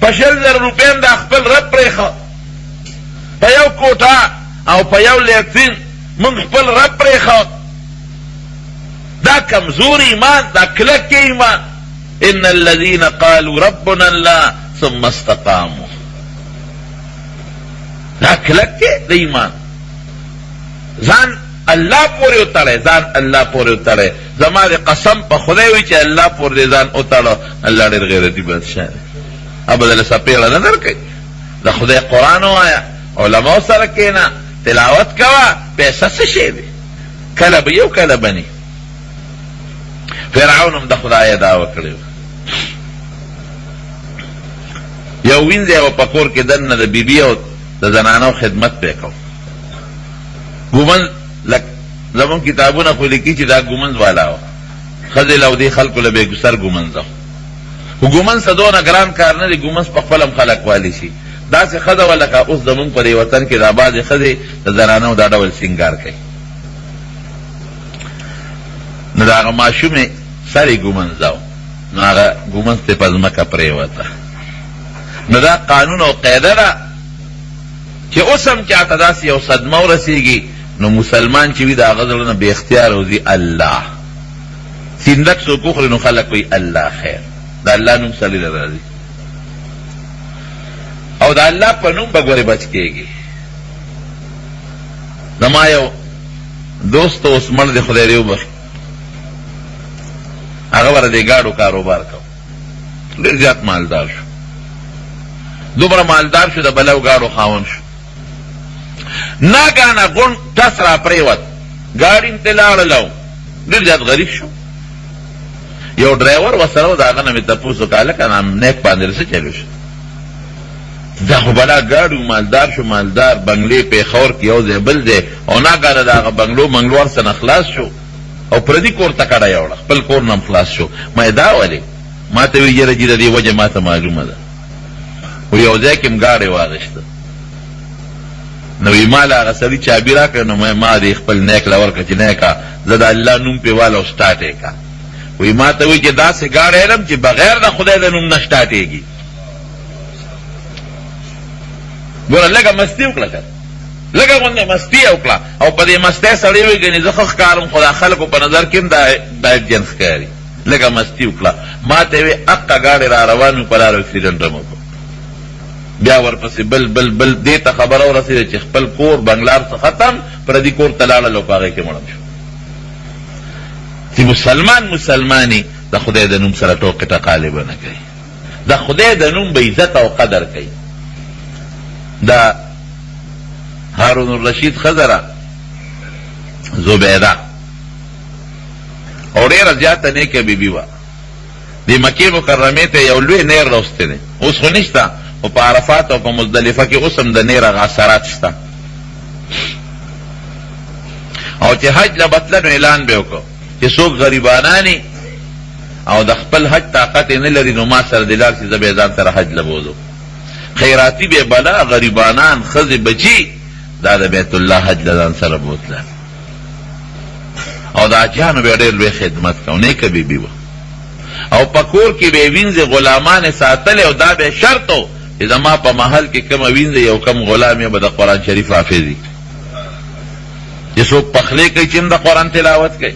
په 20,000 روپۍ هم دا خپل رب پرېښه په یو کوټه او په یو لیټرین موږ خپل رب پرېښه دا کمزور ایمان دا کلک ایمان ان الذين قالوا ربنا الله ثم استقاموا دا کلک د ایمان ځان الله پورې وتړی ځان الله پورې وتړی زما د قسم په خدای وي چې الله پورې ځان وتړه الله ډېر غیرتي بادشاه دی ابدله سپېړه نه درکوي د خدای قرآن ووایه علماو سره کښېنه تلاوت کوه پیسه څه شی دی کله به یو کله به نه فرعون هم د خدای دعوه کړې وه یو وینځی و په کور کې دننه د بیبي او د زنانو خدمت پې کو ګومنځ زمونږ کتابونه خو لیکي چې دا ګومنځ والا وه ښځې له او دې خلکو له بېګسر ګومنځ وه خو ګومنځ ته دونه ګران کار نه دی ګومنځ په خپل هم خلک والی شي داسې ښځه وه لکه اوس زمونږ په دې وطن کې دا بعضې ښځې د زنانو دا ډول سینګار کوي نو د هغه ماشومې سر یې ګومنځه و نو هغه ګومنځ ته په ځمکه پرېوته نو دا قانون او قاعده ده چې اوس هم چاته داسې یو صدمه ورسېږي نو مسلمان چې وي د هغه زړه نه بې اختیاره وځي الله سیندک څوک وخوري نو خلک وایي الله خیر د الله نوم سړي له راځي او د الله په نوم به ګورې بچ کېږي زما یو دوست اوس مړ دی خدای دې وبخي هغه ور دې ګاډو کاروبار کو ډېر زیات مالدار شو دومره مالدار شو د بلو ګاډو خاون شو ناګانه غون ټس را پرېوت ګاډي ته لاړلو ډېر زیات غریب شو یو ډرایور ورسره و د هغه نه مې تپوس وکړه هلکه نیک باندې څه چلو شو دا خو بلا ګاډو مالدار شو مالدار بنګلې پېښور کې یو ځای بل ځای او ناګانه د هغه بنګلو ورسره خلاص شو او پردي کور ته کډه یوړه خپل کور نه هم خلاص شو ما دا ولې ما ته وی یاره چې د دې وجه ما ته معلومه ده خو یو ځای کې م ګاډۍ واغېسته نو ما له هغه سړي چابي راکړه، نو ما دې خپل نیک له ورکړه چې نیکه زه د الله نوم پې واله او سټارټ یې کا. وی ما ته وایي چې داسې ګاډی علم چې بغیر د خدای د نوم نه سټارټېږي. ګوره لږه مستي وکړه که لږه غوندې مستي یې وکړه، او په دې مستۍ سړی وایي ګنې زه ښه ښکارم، خو د خلکو په نظر کې هم دا جن ښکاري. لږه مستي وکړه. ما ته یې وایي اقه ګاډی را روان وي، په لاره اکسیډنټ هم وکړو. بیا ورپسې بل دې ته خبره ورسېده چې خپل کور بنګلار څه ختم، پردي کور ته لاړل او په هغې کې مړم شو. چې مسلماني د خدای د نوم سره ټوکې ټقالې به نه کوي، د خدای د نوم به عزت او قدر کوي. د هارون الرشید ښځه زبیده او ډېره زیاته نیکه بیبي وه. د مکې مکرمې ته یو لوی نیر راوستی دی، اوس خو نشته، خو په عرفات او په مزدلفه کې اوس هم د نیر هغه اثرات شته. او چې حج له بتلنو اعلان به وکړو چې څوک غریبانانی او د خپل حج طاقت نه لري، نو ما سره دې لاړ شي، زه به یې ځان سره حج له بوځو. خیراتی به بلا غریبانان ښځې بچي دا د بیت الله حج له ځان سره بوتله، او د حاجیانو به یې ډېر لوی خدمت کو. نیکه بیبي وه. او په کور کې به یې وینځې غلامانې ساتلې، او دا به شرط و چې زما په محل کې کومه وینځې یو کم غلام یې به د قرآن شریف حافظ وي، چې څوک پخلی کوي چې هم د قرآن تلاوت کوي،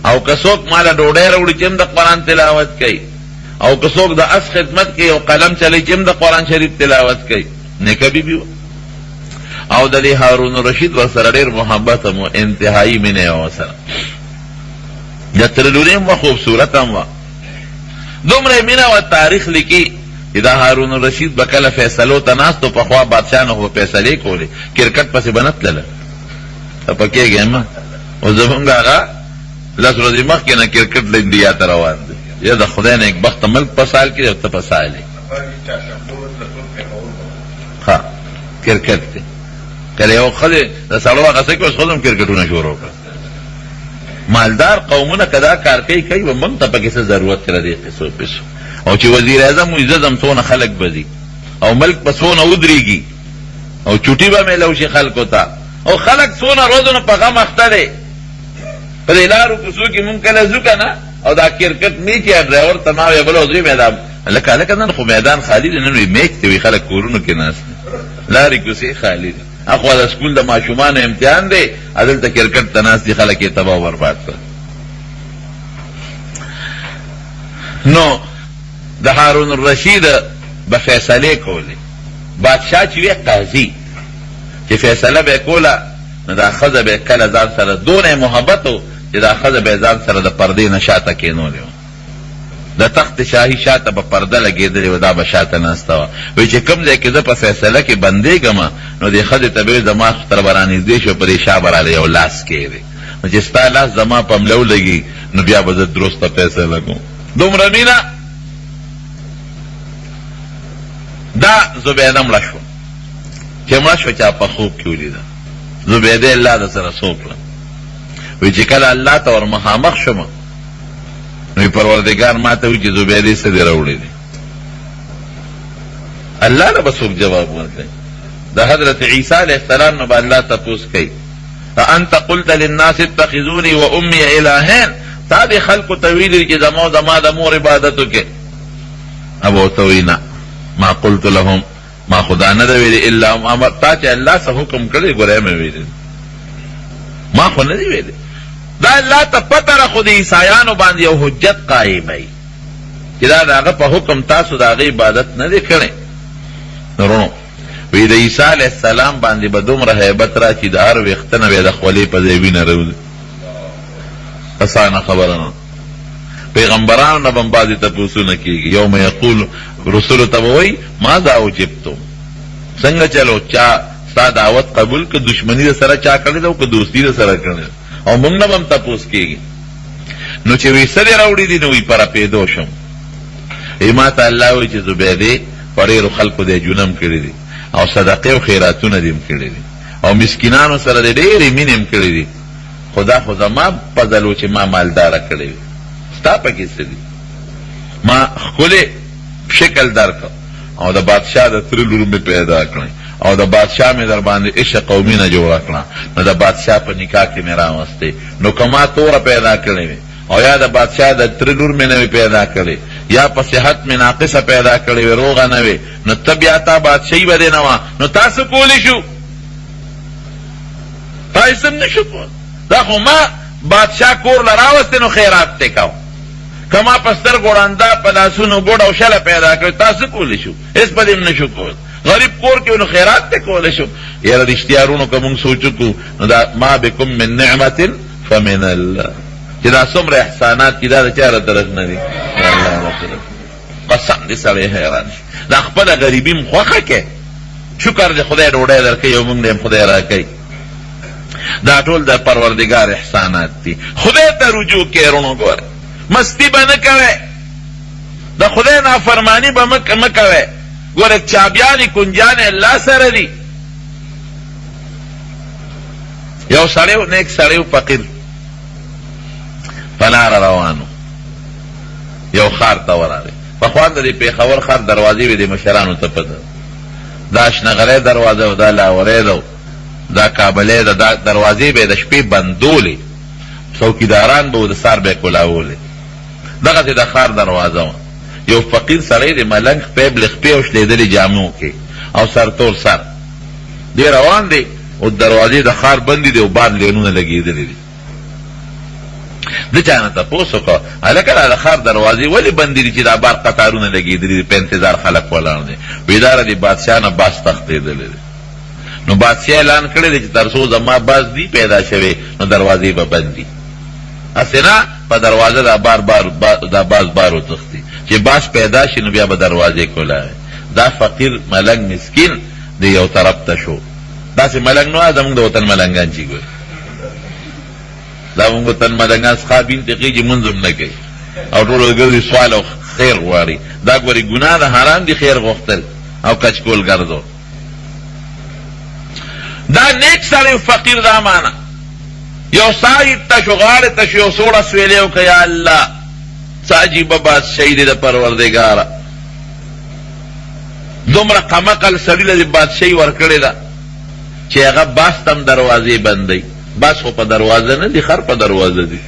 او که څوک ماله ډوډۍ راوړي چې هم د قرآن تلاوت کوي، او که څوک د اس خدمت کوي او قلم چلی چې هم د قرآن شریف تلاوت کوي. نیکه بیبي وه. او د دې هارون الرشید ورسره ډېر محبت هم و، انتهایي مینه یې ورسره. د تره لورې هم وه، خوبصورت هم وه. دومره مینه و تاریخ لیکي چې دا هارون الرشید به کله فیصلو ته ناست و، پخوا بادشاهانو خو به فیصلې کولې، کرکټ پسې به نه تلله. په کېږې ما او زمونږ هغه 10 ورځې مخکې نه کرکټ له انډیا ته روان دی. یا د خدای نیک بخته ملک په سال کې او ته په سال یې. ها کرکټ دی. کله یو ښځې د سړو هغه څه کې اوس ښځو هم کرکټونه شروع کړه. مالدار قومونه که دا کار کوي و موږ ته پکې څه ضرورت کړه دې قصو پیسو. او چې وزیر اعظم و عزت هم څونه خلک به ځي، او ملک په څونه ودرېږي، او چوټي به میلو شي خلکو ته، او خلک څونه روزونه په غم اخته دی. په دې لارو کوڅو کې مونږ کله ځو که نه، او دا کرکټ میچ یا ډرایور ته ما وی بل ودرې میدان هلکه نن خو میدان خالي دی، نن وی میچ دی، وی خلک کورونو کې ناست دي، لارې کوڅې خالي دي. اخوا د سکول د ماشومانو امتحان دی، هدلته کرکټ ته ناست دي، خلک یې تباه و برباد کړه. نو د هارون الرشید به فیصلې کولې. بادشاه چې وی قاضي چې فیصله به کوله، نو دا ښځه به کله ځان سره دونه محبت و چې دا ښځه به ځان سره د پردې نه شاته کېنولې وه. د تخت شاهي شاته به پرده لګېدلې وه، دا به شاته ناسته وه. وایي چې کوم ځای کې زه په فیصله کې بندېږم، نو دې ښځې ته به وایي زما تر به رانږدې شو، په دې شا به راله یو لاس کېږدې، نو چې ستا لاس زما په مله ولګي، نو بیا به زه درسته فیصله کوم. دومره مینه. دا زبیده مړه شوه. چې مړه شوه چا په خوب کې ولیده. زبیده الله د سره څه وکړه؟ وایي چې کله الله ته ور مخامخ شوم، نو پروردګار ما ته وایي چې زبیدې څه دې راوړی دی؟ الله نه به څوک جواب ورکوي. د حضرت عیسی علیه السلام نه به الله تپوس کوي، فانت قلت للناس اتخذوني وامي الهین، تا دې خلکو ته ویلي چې زما او زما د مور عبادت وکړي. ابو ورته وایي نه، ما قلت لهم، ما خدا نه ده ویلي الا هم امر، تا چې الله څه حکم کړی ګوره مې ویلي، ما خو نه دی ویلي. دا الله ته پته ده، خو د عیسایانو باندې یو حجت قایموي چې دا د هغه په حکم تاسو د هغې عبادت نه دی کړی. نورونو وی د عیسی علیه السلام باندې به دومره هیبت را چې د هر ویښته نه به د خولې په ځای وینه راوځي. اسانه خبره نه. پیغمبرانو نه به هم بعضې تپوسونه کېږي. یوم یقول رسولو ته به وایي ماذا اجبتم، څنګه چلو چا ستا دعوت قبول که دشمني د سره چا کړې ده او که دوستي د سره کړې ده، او موږ نه به هم تپوس کېږي. نو چې وی څه دې راوړي دي، نو وی په راپېدو شم. ما ته الله وایي چې زبیدې په ډېرو خلکو دې جنم کړي دي، او صدقې او خیراتونه دې هم کړي دي، او مسکینانو سره دې ډېرې مینې هم کړي دي. خدا خو زما فضل و چې ما مالداره کړی وي، ستا پکې څه دي؟ ما ښکلی شکل درکړ، او د بادشاه د تره لور مې پیدا کړی، او د بادشاہ مې در باندې عشق او مینه جوړه کړه، نو د بادشاہ په نکاح کې مې راوستې، نو که ما توره پیدا کړې وې او یا د بادشاہ د تره لور مې نه وې پیدا کړې، یا په صحت مې ناقصه پیدا کړې وې، روغه نه وې، نو ته بیا تا بادشاهي به دې نه وه، نو تاسو کولی شو؟ تاسو هم نه شو کولی. دا خو ما بادشاہ کور له راوستې نو خیرات ته کوم، که ما په سترګو ړانده په لاسونو ګوډ او شله پیدا کړې تاسو کولی شو؟ هېڅ په دې هم نه شو کولی. غریب کور کې نو خیرات ته کولی شو. یاره رښتیا وروڼو که مونږ سوچ وکړو نو دا ما بکم من نعمت فمن الله، چې دا څومره احسانات دي دا د چا له طرف نه دي؟ الله له طرف. قسم دې سړی حیران شي. دا خپله غریبي م خوښه کې، شکر دې خدای ډوډۍ درکوي او موږ دې خدای راکوي. دا ټول د پروردګار احسانات دي. خدای ته رجوع کې وروڼو ګوره، مستی به نه کوئ، د خدای نافرمانی به مه کوئ. ګوره چابیانې کنجانې الله سره دي. یو سړی و نیک سړی و فقیر په لاره روانو، یو ښار ته ورغی. پخوا د دې پېښور ښار دروازې وې د مشرانو ته پته، دا شنغلی دروازه و، دا لاورۍ ده، دا کابلی ده، دا دروازې به یې د شپې بندولې، څوکیداران به و د سار به یې کولاولې. دغسې د ښار دروازه وه. یو فقیر سړی د ملنګ خپې بلخپې او شلېدلې جامو کې او سرتور سر دی روان دی، او دروازې د ښار بندې دي او بار لینونه لګېدلې دي. ده چا نه تپوس وکړه، هلکه دا د ښار دروازې ولې بندې دي چې دا بار قطارونه لګېدلي دي، په انتظار خلک ولاړ دي؟ وایي دا د بادشاه نه باز تښتېدلی دی. نو بادشاه اعلان کړی دی چې تر څو زما باز دی پیدا شوی نو دروازې به بند دي. هسې نه په دروازه دا باز بار وتښتي، چې باز پیدا شي نو بیا به دروازې کولاوي. دا فقیر ملنګ مسکین د یو طرف ته شو. داسې ملنګ نه زموږ د وطن ملنګان چې ګوري، دا مونږ وطن ملنګان څخه بینتقي چې مونځ هم نه کوي او ټول ګرځي سوال او خیر غواړي. دا ګوري ګناه ده، حرام دي خیر غوښتل او کچکول ګرځو. دا نیک سړی فقیر دا مانا یو سایت ته شو، غاړې ته شو، یو سوړه سویلې وکړه، یا الله څه عجیبه بادشاهي دی د پروردګاره، دومره قمقل سړي له دې بادشاهي ورکړې ده چې هغه باز ته هم دروازې بندوي. باز خو په دروازه نه دي، خر په دروازه دي.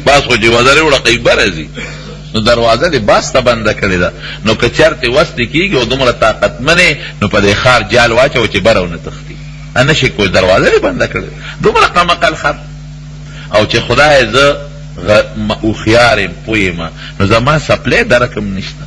باز خو چې وزرې وړقوي بره ځي، نو دروازه دې باز ته بنده کړې ده. نو که چېرته وسلې کېږي او دومره طاقتمن یې نو په دې ښار جال واچوه چې بره ونه تښتي، نه شي کوی، دروازه دې بنده کړې دومره قمقل خر. او چې خدای زه هوښیار یم پوه یم نو زما سپلی درکم نشته.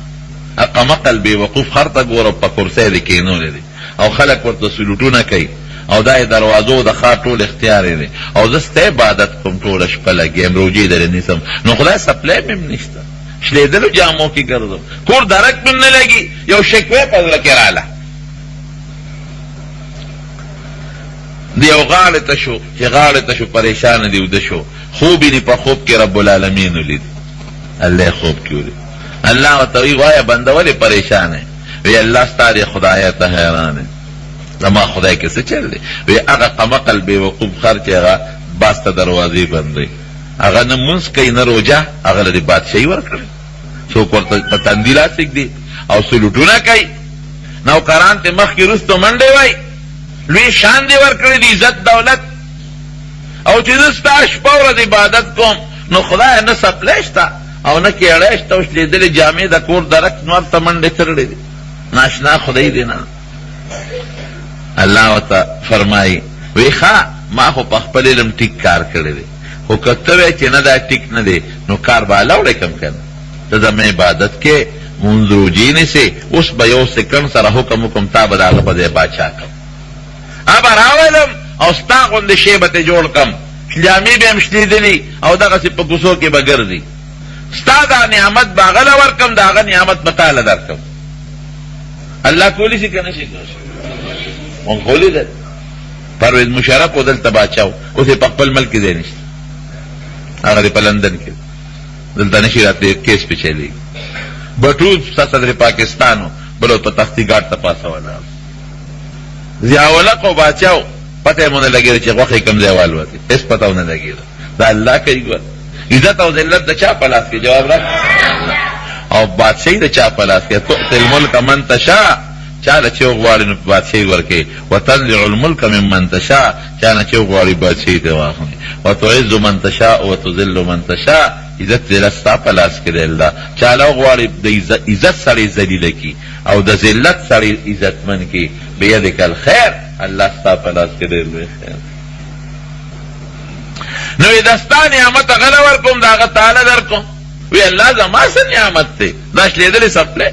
قمقل بې وقوف خر ته ګوره په کرسی دې کېنولی دی او خلک ورته سلوټونه کوي او دا یې دروازو د ښار ټول اختیار دی او زه ستا عبادت کوم ټوله شپه لګیم، روجې درې نیسم، نو خدای سپلی مې هم نشته، شلېدلو جامو کې ګرځم، کور درک مې نه لګي، یو شکوې په زړه کې راله. د یو غاړې ته شو چې غاړې ته شو پریشانه دی وده شو، خوب یې په خوب کې رب العالمین ولید، الله خوب کې ولید. الله ورته وایي وایه بنده ولې پریشان یې؟ وی الله ستا دې خدایه ته حیران یم، زما خدای کې څه چل دی؟ وی هغه قمقل بې وقوف خر چې هغه باز ته دروازې بندوي، هغه نه مونځ کوي نه روژه، هغه له دې بادشاهي ورکړې، څوک ورته په تندي لاس ږدي او سلوټونه کوي، نوکران ته مخکې وروستو منډې وایي، لوی شان دې ورکړی د عزت دولت، او چې زه ستا شپه ورځ عبادت کوم نو خدای نه سپلی شته او نه کېړی شته او شلېدلې جامې د کور درک نور ته منډې ترړې دي، ناشنا خدای دې نه. الله ورته فرمایي وی ښه ما خو په خپل علم ټیک کار کړی دی، خو که ته وایې چې نه دا ټیک نه دی نو کار به هله وړې کم که نه، ته زما عبادت کې مونځ روجې نیسې، اوس به یو سکند سره حکم وکړم تا به د هغه په ځای باچا کړم، ابه راولم او ستا غوندې شی به ته جوړ کړم، جامې به هم شلېدلي او دغسې په کوڅو کې به ګرځي، ستا دا نعمت به هغه له ورکړم، د هغه نعمت به تا له درکړم. الله کولی شي که نه شي؟ مونږ کولی ده. پرویز مشرف و دلته باچا و، اوس یې په خپل ملک کې ځای نشته، هغه دې په لندن کې دلته نشي راتلی، کیس پې چلېږي. بټوس صدر پاکستان و، بل په تختي ګاډ ته پاسه ولاړ، ضیاءالحق او باچا و، پته یې مونه لګېده چې غوښه یې کوم ځای والوتې، هېڅ پته ونه لګېده. دا الله کوي ګوره، عزت او ذلت د چا په لاس کې؟ جواب راکړه. او بادشاهي د چا په لاس کې؟ تؤتي الملک من تشاء، چاله چې وغواړي نو بادشاهي ورکوي وتنزع الملک ممن تشاء چانه چې وغواړي بادشاهي ته واخلي وتعز من تشاء وتذل من تشاء عزت ذلت ستا په لاس کې دی الله چاله وغواړي د عزت سړی ذلیله کي او د ذلت سړی عزتمن کي بیدک الخیر الله ستا په لاس کې دی لوی خیر نو د ستا نعمت غله ورکوم د هغه تعالی درکوم وی الله زما څه نعمت دی دا شلېدلې سپلې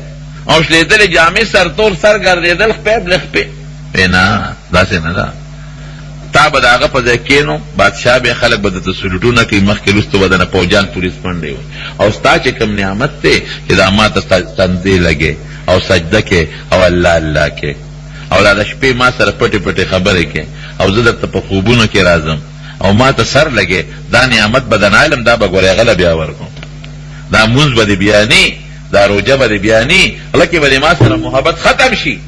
او شلېدلې جامې سرتور سر ګرځېدل خپې بلخپې نه داسې نه ده تا به د هغه په ځای کښېنو بادشاه به خلک به درته سلوټونه کوي مخکې وروستو به دنه پوجان پولیس منډې وي او ستا چې کوم نعمت دی چې دا ما ته تندې لګې او سجده کې او الله الله کې او دا د شپې ما سره پټې پټې خبرې کې او زه درته په خوبونو کې راځم او ما ته سر لګې دا نعمت به د نعلم دا به ګورې غله بیا ورکوم دا مونځ به دې بیانې دا روجه به دې بیانې لکې به دې ما سره محبت ختم شي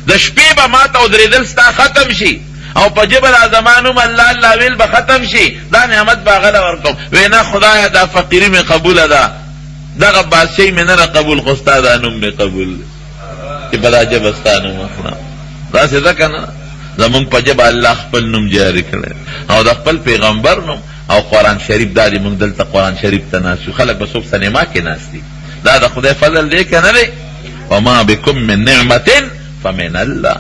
د شپې به ما ته ودرېدل ستا ختم شي او په جبه دا زمانوم الله الله ویل به ختم شي دا نعمت به غله ورکوم وی نه خدایه دا فقیري مې قبوله ده دغه بادشاهي مې نه قبول خو ستا دا نوم مې قبول دی چې په دا جبه ستا نوم اخلم داسې ده که نه زمونږ په جبه الله خپل نوم جاري کړی او د خپل پیغمبر نوم او قرآن شریف دا دی مونږ دلته قرآن شریف ته ناست یو خلک به څوک سینما کې ناست دي دا د خدای فضل دی که نه دی وما بکم من نعمت فمن الله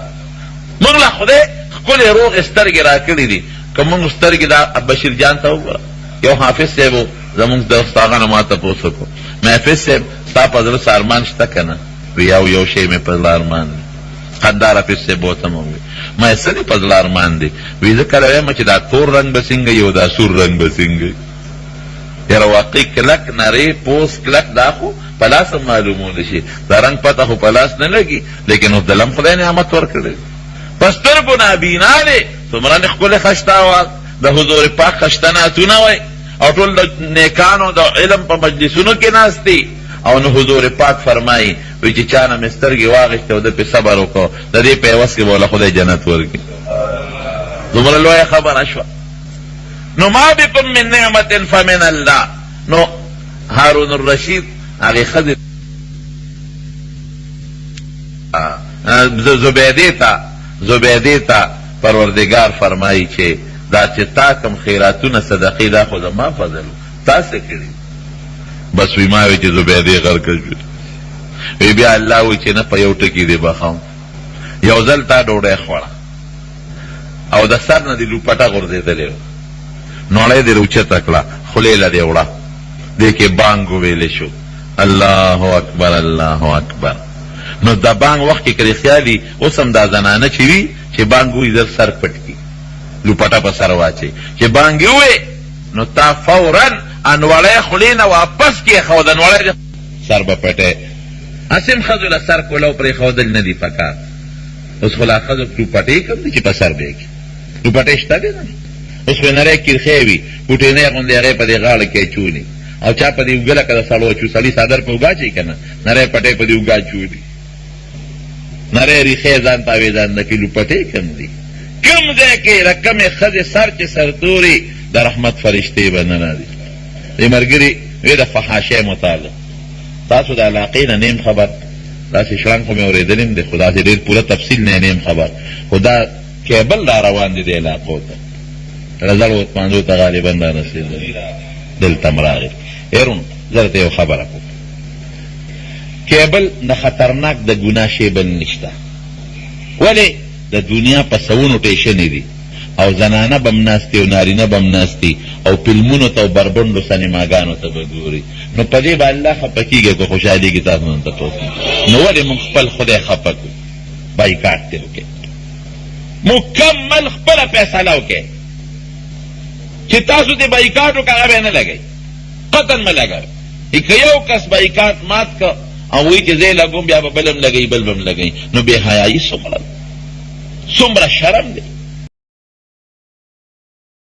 مونږ له خدای ښکلې روغ سترګې را کړي دي که مونږ سترګې دا بشیر جان ته وګوره یو حافظ صاحب و زمونږ دوست هغه نه ما تپوس وکړو مې حافظ صاحب ستا په زړه څه ارمان شته که نه وی یو شی مې په زړه ارمان دی قدار حافظ صاحب ورته مې وویل ما څه دی په زړه ارمان دی وی زه کله وایم چې دا تور رنګ به څنګه یو دا سور رنګ به څنګه یاره واقعي کلک نری پوس کلک دا خو په لاس هم معلومولی شي دا رنګ پته خو په لاس نه لګي لیکن اوس دلم خدای نعمت ورکړی په سترګو نابینا دی څومره نه ښکلې خشته وه د حضور پاک خشتناتونه وی او ټول د نیکانو د علم په مجلسونو کې ناست دي او نو حضور پاک فرمایي وی چې چا نه مې سترګې واغېستې او ده پې صبر وکړو د دې په عوض کې به وله خدای جنت ورکړي دومره لویه خبره شوه نو ما بكم من نعمت فمن الله نو هارون الرشید هغې ښځې زبیدې ته پروردگار فرمایي چې دا چې تا کم خیراتونه صدقې دا خو زما فضل تاسې کړي بس وی ما وی چې زبیدې غرقه شوې وی بیا الله وی چې نه په یو ټکي دې بخوم یو ځل تا ډوډۍ خوړه او د سر نه دې لوپټه غورځېدلې وه نوړی دې روچته کړه خولې له دې وړه دې کې بانګ وویلې شو الله اکبر الله اکبر نو د بانګ وخت کې کړې خیالي اوس هم دا زنانه چې وي چې بانګ وي زر سر پټ کړي لوپټه په سر واچوي چې بانګ ووی نو تا فورا انوړی خولې نه واپس کېښود انوړی سر به پټی هسې هم ښځو له سر کولو پرېښودل نه دي پکار اوس خو لا ښځو لوپټې کوم دي چې په سر به یې کړي لوپټې شته دی نه اوس به نری کرښې وي پوټینۍ غوندې هغې په دې غاړه کې اچولي او چا په دې اوږه لکه د سړو چې سړي څادر په اوږه اچوي که نه نری پټۍ په دې اوږه اچولي نری ریښې ځان ته اوېزانده کړي لوپټې کوم دي کوم ځای کې د کمې ښځې سر چې سرتوري د رحمت فرشتې به نه راځي دې ملګري وی د فحاشۍ متعلق تاسو د علاقې نه نیم خبر داسې شړنګ خو مې اورېدلی م دی خو داسې ډېر پوره تفصیل نه نیم خبر خو دا کیبل را روان دی د علاقو ته رزل وطماندو ته غالبا را رسېدلی دلته م راغی هیرون زه درته یو خبره کوم کیبل د خطرناک د ګناه شی بل نشته ولې د دنیا په سوونو ټیشنې دي او زنانه به م ناستې او نارینه به م ناستې او فلمونو ته او بربنډو سینماګانو ته به ګوري نو په دې به الله خفه کېږي که خوشحالېږي تاسو نن تپوس نو ولې موږ خپل خدای خفه کړو بایکاټ دې وکړې مکمل خپله فیصله وکړې چې تاسو دې بایکاټ وکړه هغه به نه لګئ قطن مه لګوئ که یو کس بایکاټ مات که او وایي چې زه یې لګوم بیا به بل هم لګوي بل به هم لګوي نو بې حیایي څومره شرم دی